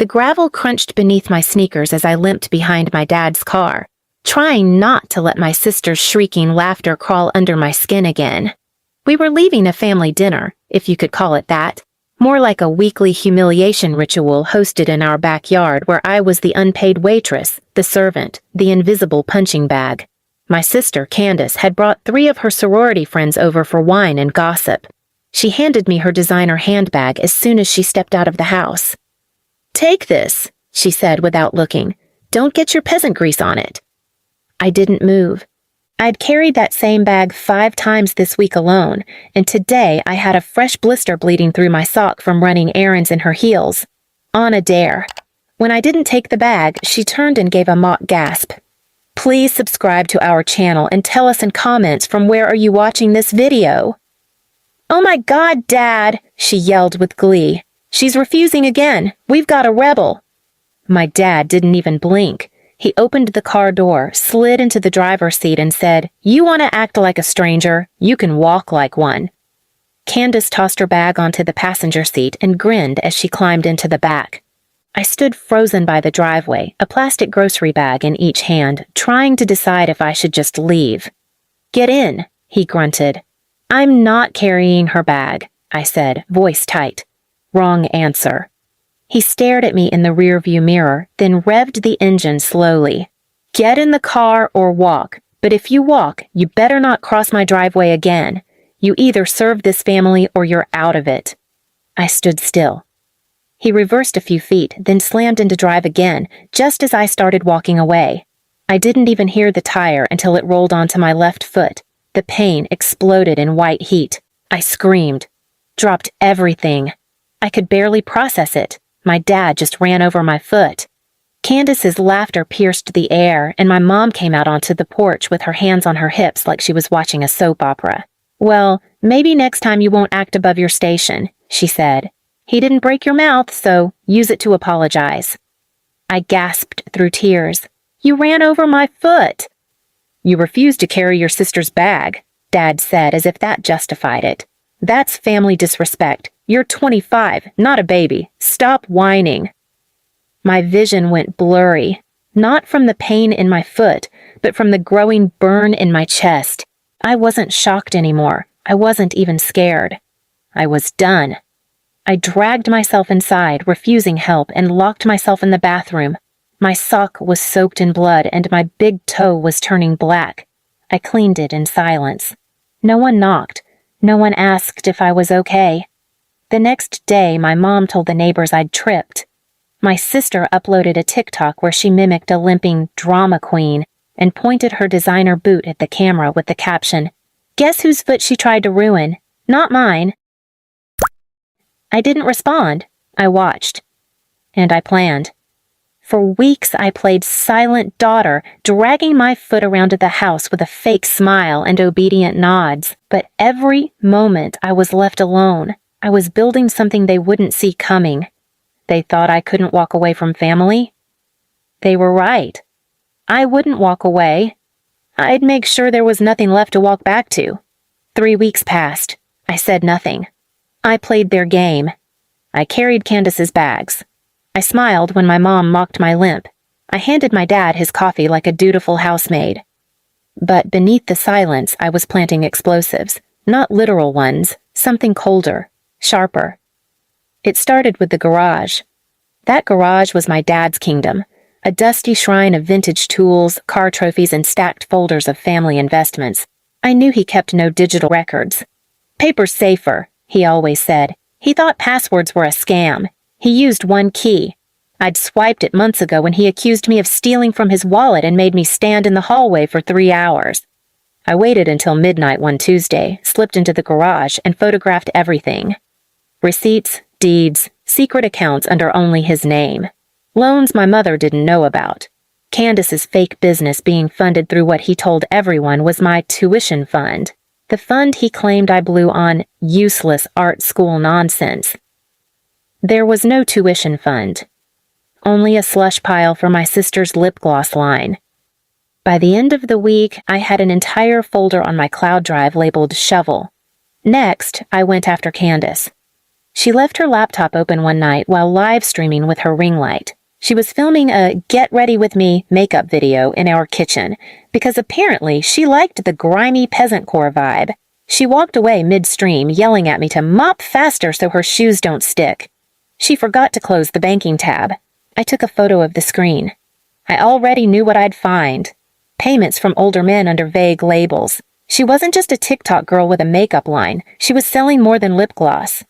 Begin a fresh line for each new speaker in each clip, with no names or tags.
The gravel crunched beneath my sneakers as I limped behind my dad's car, trying not to let my sister's shrieking laughter crawl under my skin again. We were leaving a family dinner, if you could call it that, more like a weekly humiliation ritual hosted in our backyard where I was the unpaid waitress, the servant, the invisible punching bag. My sister, Candace, had brought 3 of her sorority friends over for wine and gossip. She handed me her designer handbag as soon as she stepped out of the house. "Take this," she said without looking. "Don't get your peasant grease on it." I didn't move. I'd carried that same bag 5 times this week alone, and today I had a fresh blister bleeding through my sock from running errands in her heels. On a dare. When I didn't take the bag, she turned and gave a mock gasp. "Please subscribe to our channel and tell us in comments from where are you watching this video." "Oh my God, Dad!" she yelled with glee. "She's refusing again. We've got a rebel." My dad didn't even blink. He opened the car door, slid into the driver's seat and said, "You want to act like a stranger? You can walk like one." Candace tossed her bag onto the passenger seat and grinned as she climbed into the back. I stood frozen by the driveway, a plastic grocery bag in each hand, trying to decide if I should just leave. "Get in," he grunted. "I'm not carrying her bag," I said, voice tight. Wrong answer. He stared at me in the rearview mirror, then revved the engine slowly. "Get in the car or walk, but if you walk, you better not cross my driveway again. You either serve this family or you're out of it." I stood still. He reversed a few feet, then slammed into drive again, just as I started walking away. I didn't even hear the tire until it rolled onto my left foot. The pain exploded in white heat. I screamed. Dropped everything. I could barely process it. My dad just ran over my foot. Candace's laughter pierced the air, and my mom came out onto the porch with her hands on her hips like she was watching a soap opera. "Well, maybe next time you won't act above your station," she said. "He didn't break your mouth, so use it to apologize." I gasped through tears. "You ran over my foot." "You refused to carry your sister's bag," Dad said as if that justified it. "That's family disrespect. You're 25, not a baby. Stop whining." My vision went blurry, not from the pain in my foot, but from the growing burn in my chest. I wasn't shocked anymore. I wasn't even scared. I was done. I dragged myself inside, refusing help, and locked myself in the bathroom. My sock was soaked in blood and my big toe was turning black. I cleaned it in silence. No one knocked. No one asked if I was okay. The next day, my mom told the neighbors I'd tripped. My sister uploaded a TikTok where she mimicked a limping drama queen and pointed her designer boot at the camera with the caption, "Guess whose foot she tried to ruin? Not mine." I didn't respond. I watched. And I planned. For weeks I played silent daughter, dragging my foot around the house with a fake smile and obedient nods. But every moment I was left alone, I was building something they wouldn't see coming. They thought I couldn't walk away from family. They were right. I wouldn't walk away. I'd make sure there was nothing left to walk back to. 3 weeks passed. I said nothing. I played their game. I carried Candace's bags. I smiled when my mom mocked my limp. I handed my dad his coffee like a dutiful housemaid. But beneath the silence, I was planting explosives. Not literal ones, something colder, sharper. It started with the garage. That garage was my dad's kingdom, a dusty shrine of vintage tools, car trophies, and stacked folders of family investments. I knew he kept no digital records. "Paper's safer," he always said. He thought passwords were a scam. He used one key. I'd swiped it months ago when he accused me of stealing from his wallet and made me stand in the hallway for 3 hours. I waited until midnight one Tuesday, slipped into the garage, and photographed everything. Receipts, deeds, secret accounts under only his name. Loans my mother didn't know about. Candace's fake business being funded through what he told everyone was my tuition fund. The fund he claimed I blew on useless art school nonsense. There was no tuition fund. Only a slush pile for my sister's lip gloss line. By the end of the week, I had an entire folder on my cloud drive labeled shovel. Next, I went after Candace. She left her laptop open one night while live streaming with her ring light. She was filming a Get Ready With Me makeup video in our kitchen because apparently she liked the grimy peasant-core vibe. She walked away midstream, yelling at me to mop faster so her shoes don't stick. She forgot to close the banking tab. I took a photo of the screen. I already knew what I'd find. Payments from older men under vague labels. She wasn't just a TikTok girl with a makeup line. She was selling more than lip gloss.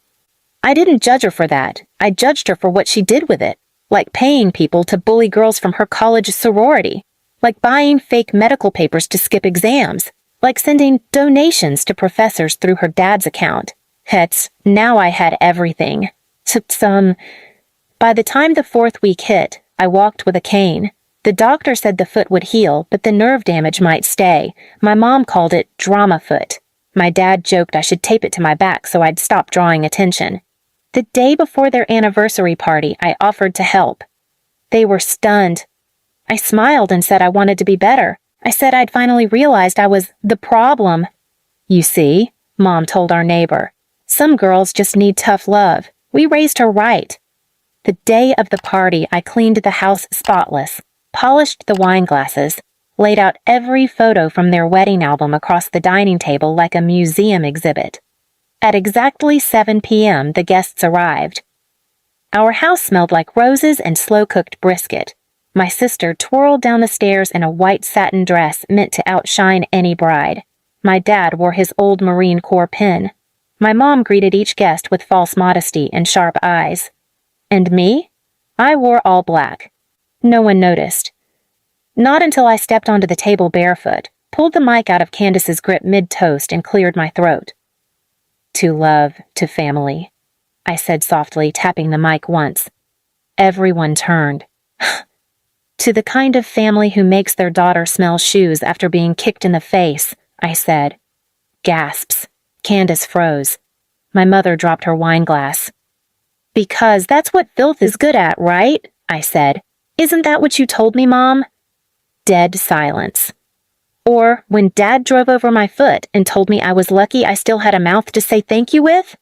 I didn't judge her for that. I judged her for what she did with it. Like paying people to bully girls from her college sorority. Like buying fake medical papers to skip exams. Like sending donations to professors through her dad's account. Now I had everything. By the time the 4th week hit, I walked with a cane. The doctor said the foot would heal, but the nerve damage might stay. My mom called it drama foot. My dad joked I should tape it to my back so I'd stop drawing attention. The day before their anniversary party, I offered to help. They were stunned. I smiled and said I wanted to be better. I said I'd finally realized I was the problem. You see, Mom told our neighbor. Some girls just need tough love. We raised her right. The day of the party, I cleaned the house spotless, polished the wine glasses, laid out every photo from their wedding album across the dining table like a museum exhibit. At exactly 7 p.m., the guests arrived. Our house smelled like roses and slow-cooked brisket. My sister twirled down the stairs in a white satin dress meant to outshine any bride. My dad wore his old Marine Corps pin. My mom greeted each guest with false modesty and sharp eyes. And me? I wore all black. No one noticed. Not until I stepped onto the table barefoot, pulled the mic out of Candace's grip mid-toast and cleared my throat. To love, to family, I said softly, tapping the mic once. Everyone turned. To the kind of family who makes their daughter smell shoes after being kicked in the face, I said. Gasps. Candace froze. My mother dropped her wine glass. Because that's what filth is good at, right? I said. Isn't that what you told me, Mom? Dead silence. Or when Dad drove over my foot and told me I was lucky I still had a mouth to say thank you with?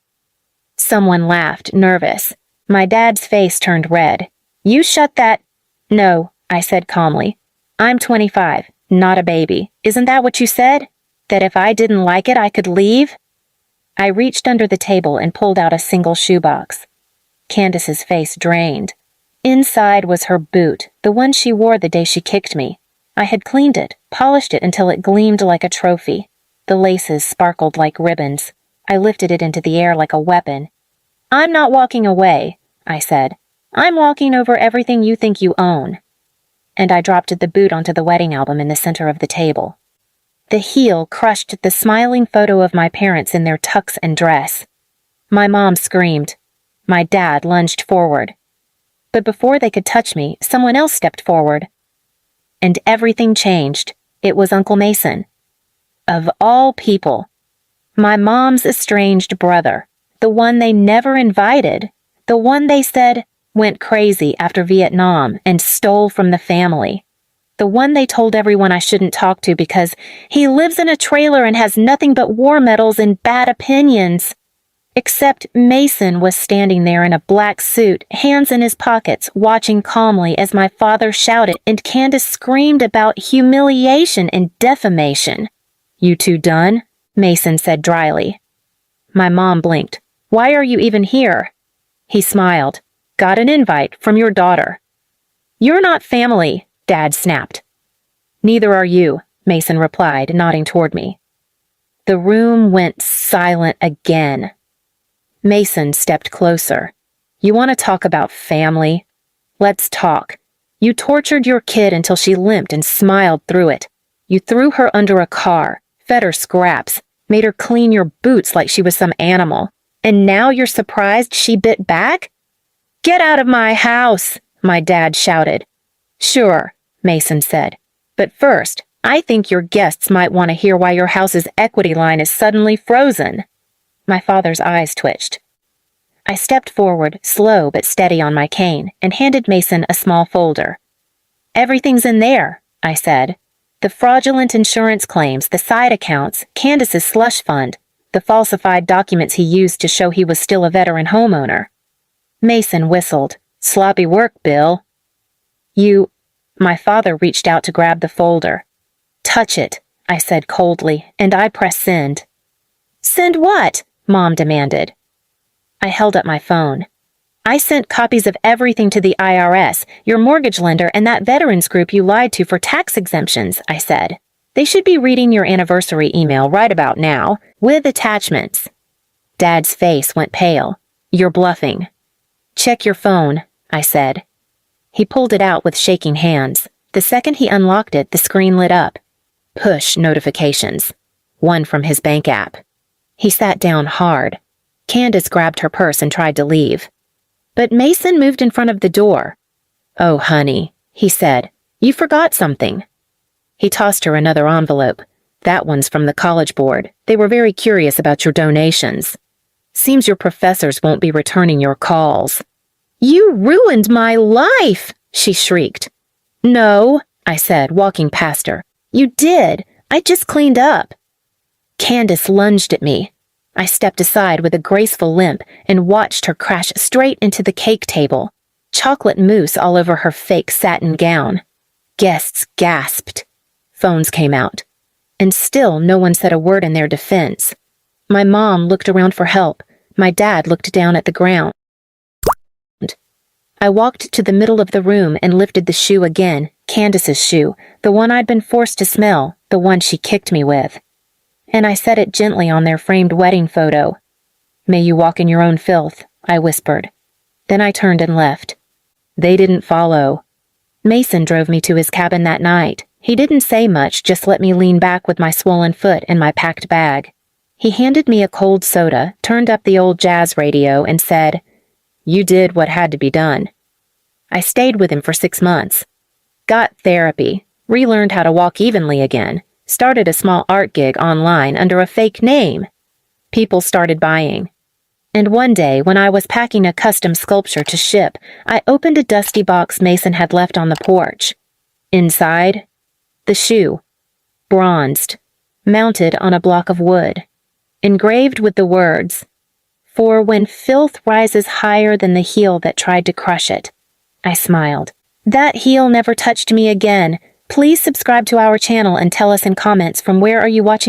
Someone laughed, nervous. My dad's face turned red. You shut that. No, I said calmly. I'm 25, not a baby. Isn't that what you said? That if I didn't like it, I could leave? I reached under the table and pulled out a single shoebox. Candace's face drained. Inside was her boot, the one she wore the day she kicked me. I had cleaned it, polished it until it gleamed like a trophy. The laces sparkled like ribbons. I lifted it into the air like a weapon. I'm not walking away, I said. I'm walking over everything you think you own. And I dropped the boot onto the wedding album in the center of the table. The heel crushed the smiling photo of my parents in their tux and dress. My mom screamed. My dad lunged forward. But before they could touch me, someone else stepped forward. And everything changed. It was Uncle Mason. Of all people. My mom's estranged brother. The one they never invited. The one they said went crazy after Vietnam and stole from the family. The one they told everyone I shouldn't talk to because he lives in a trailer and has nothing but war medals and bad opinions. Except Mason was standing there in a black suit, hands in his pockets, watching calmly as my father shouted and Candace screamed about humiliation and defamation. You two done? Mason said dryly. My mom blinked. Why are you even here? He smiled. Got an invite from your daughter. You're not family, Dad snapped. Neither are you, Mason replied, nodding toward me. The room went silent again. Mason stepped closer. You want to talk about family? Let's talk. You tortured your kid until she limped and smiled through it. You threw her under a car, fed her scraps, made her clean your boots like she was some animal. And now you're surprised she bit back? Get out of my house, my dad shouted. Sure, Mason said. But first, I think your guests might want to hear why your house's equity line is suddenly frozen. My father's eyes twitched. I stepped forward, slow but steady on my cane, and handed Mason a small folder. Everything's in there, I said. The fraudulent insurance claims, the side accounts, Candace's slush fund, the falsified documents he used to show he was still a veteran homeowner. Mason whistled. Sloppy work, Bill. My father reached out to grab the folder. Touch it, I said coldly, and I pressed send. Send what? Mom demanded. I held up my phone. I sent copies of everything to the IRS, your mortgage lender, and that veterans group you lied to for tax exemptions, I said. They should be reading your anniversary email right about now, with attachments. Dad's face went pale. You're bluffing. Check your phone, I said. He pulled it out with shaking hands. The second he unlocked it, the screen lit up. Push notifications. One from his bank app. He sat down hard. Candace grabbed her purse and tried to leave. But Mason moved in front of the door. Oh, honey, he said. You forgot something. He tossed her another envelope. That one's from the college board. They were very curious about your donations. Seems your professors won't be returning your calls. You ruined my life, she shrieked. No, I said, walking past her. You did. I just cleaned up. Candace lunged at me. I stepped aside with a graceful limp and watched her crash straight into the cake table, chocolate mousse all over her fake satin gown. Guests gasped. Phones came out. And still no one said a word in their defense. My mom looked around for help. My dad looked down at the ground. I walked to the middle of the room and lifted the shoe again, Candace's shoe, the one I'd been forced to smell, the one she kicked me with. And I set it gently on their framed wedding photo. May you walk in your own filth, I whispered. Then I turned and left. They didn't follow. Mason drove me to his cabin that night. He didn't say much, just let me lean back with my swollen foot and my packed bag. He handed me a cold soda, turned up the old jazz radio, and said, You did what had to be done. I stayed with him for 6 months. Got therapy, relearned how to walk evenly again, started a small art gig online under a fake name. People started buying. And one day, when I was packing a custom sculpture to ship, I opened a dusty box Mason had left on the porch. Inside, the shoe, bronzed, mounted on a block of wood, engraved with the words, For when filth rises higher than the heel that tried to crush it. I smiled. That heel never touched me again. Please subscribe to our channel and tell us in comments from where are you watching.